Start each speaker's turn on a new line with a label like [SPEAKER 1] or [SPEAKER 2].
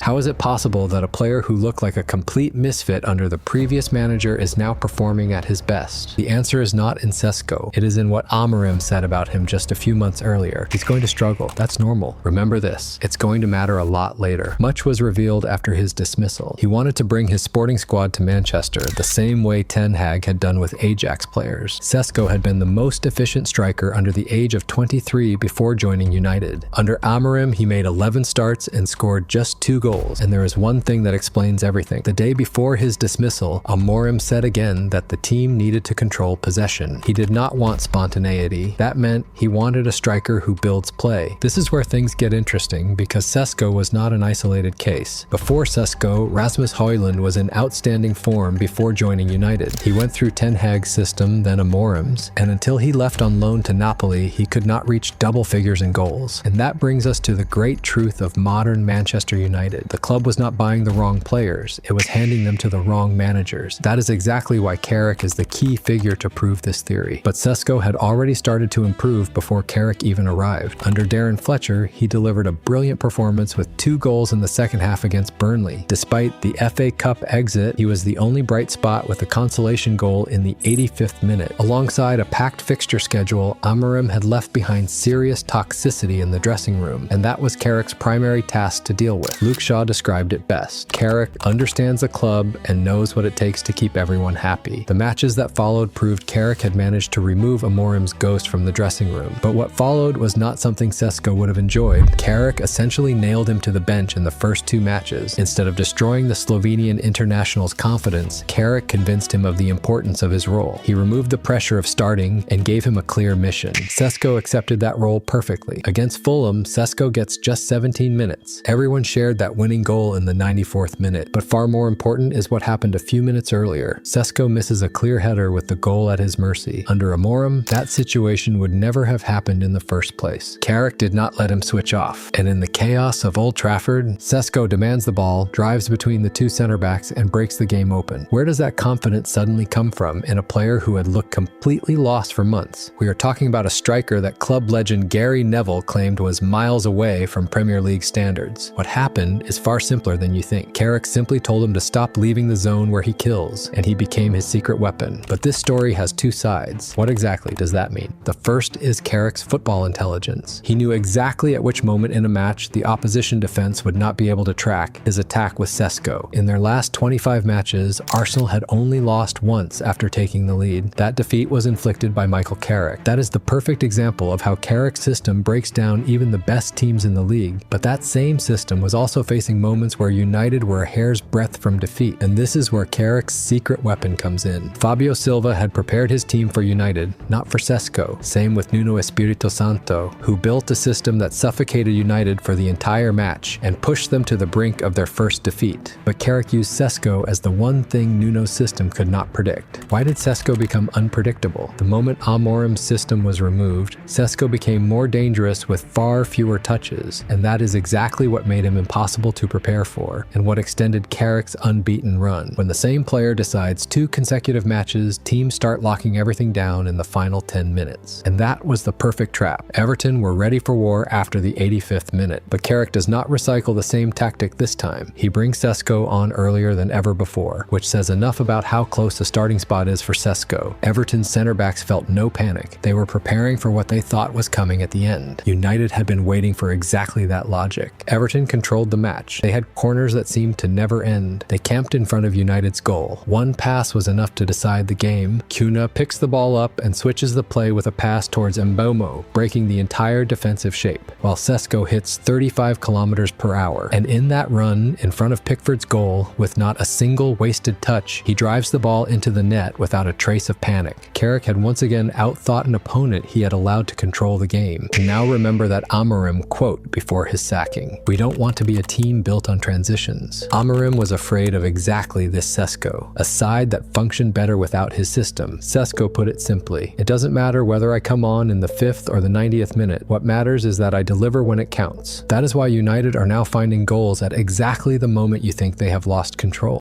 [SPEAKER 1] How is it possible that a player who looked like a complete misfit under the previous manager is now performing at his best? The answer is not in Sesko. It is in what Amorim said about him just a few months earlier. He's going to struggle. That's normal. Remember this. It's going to matter a lot later. Much was revealed after his dismissal. He wanted to bring his sporting squad to Manchester, the same way Ten Hag had done with Ajax players. Sesko had been the most efficient striker under the age of 23 before joining United. Under Amorim, he made 11 starts and scored just 2 goals. And there is one thing that explains everything. The day before his dismissal, Amorim said again that the team needed to control possession. He did not want spontaneity. That meant he wanted a striker who builds play. This is where things get interesting because Sesko was not an isolated case. Before Sesko, Rasmus Højlund was in outstanding form before joining United. He went through Ten Hag's system, then Amorim's, and until he left on loan to Napoli, he could not reach double figures in goals. And that brings us to the great truth of modern Manchester United. The club was not buying the wrong players, it was handing them to the wrong managers. That is exactly why Carrick is the key figure to prove this theory. But Sesko had already started to improve before Carrick even arrived. Under Darren Fletcher, he delivered a brilliant performance with 2 goals in the second half against Burnley. Despite the FA Cup exit, he was the only bright spot with a consolation goal in the 85th minute. Alongside a packed fixture schedule, Amorim had left behind serious toxicity in the dressing room, and that was Carrick's primary task to deal with. Luke Shaw described it best. Carrick understands the club and knows what it takes to keep everyone happy. The matches that followed proved Carrick had managed to remove Amorim's ghost from the dressing room. But what followed was not something Sesko would have enjoyed. Carrick essentially nailed him to the bench in the first 2 matches. Instead of destroying the Slovenian international's confidence, Carrick convinced him of the importance of his role. He removed the pressure of starting and gave him a clear mission. Sesko accepted that role perfectly. Against Fulham, Sesko gets just 17 minutes. Everyone shared that winning goal in the 94th minute, but far more important is what happened a few minutes earlier. Sesko misses a clear header with the goal at his mercy. Under Amorim, that situation would never have happened in the first place. Carrick did not let him switch off, and in the chaos of Old Trafford, Sesko demands the ball, drives between the 2 center backs, and breaks the game open. Where does that confidence suddenly come from in a player who had looked completely lost for months? We are talking about a striker that club legend Gary Neville claimed was miles away from Premier League standards. What happened is far simpler than you think. Carrick simply told him to stop leaving the zone where he kills, and he became his secret weapon. But this story has 2 sides. What exactly does that mean? The first is Carrick's football intelligence. He knew exactly at which moment in a match the opposition defense would not be able to track his attack with Sesko. In their last 25 matches, Arsenal had only lost once after taking the lead. That defeat was inflicted by Michael Carrick. That is the perfect example of how Carrick's system breaks down even the best teams in the league. But that same system was also facing moments where United were a hair's breadth from defeat, and this is where Carrick's secret weapon comes in. Fabio Silva had prepared his team for United, not for Sesko. Same with Nuno Espirito Santo, who built a system that suffocated United for the entire match and pushed them to the brink of their first defeat. But Carrick used Sesko as the one thing Nuno's system could not predict. Why did Sesko become unpredictable? The moment Amorim's system was removed, Sesko became more dangerous with far fewer touches, and that is exactly what made him impossible to prepare for, and what extended Carrick's unbeaten run. When the same player decides 2 consecutive matches, teams start locking everything down in the final 10 minutes. And that was the perfect trap. Everton were ready for war after the 85th minute, but Carrick does not recycle the same tactic this time. He brings Sesko on earlier than ever before, which says enough about how close the starting spot is for Sesko. Everton's center backs felt no panic. They were preparing for what they thought was coming at the end. United had been waiting for exactly that logic. Everton controlled the match. They had corners that seemed to never end. They camped in front of United's goal. One pass was enough to decide the game. Cunha picks the ball up and switches the play with a pass towards Mbeumo, breaking the entire defensive shape, while Sesko hits 35 kilometers per hour. And in that run, in front of Pickford's goal, with not a single wasted touch, he drives the ball into the net without a trace of panic. Carrick had once again outthought an opponent he had allowed to control the game. And now remember that Amorim quote before his sacking: "We don't want to be a team built on transitions." Amorim was afraid of exactly this Sesko, a side that functioned better without his system. Sesko put it simply: "It doesn't matter whether I come on in the 5th or the 90th minute. What matters is that I deliver when it counts." That is why United are now finding goals at exactly the moment you think they have lost control.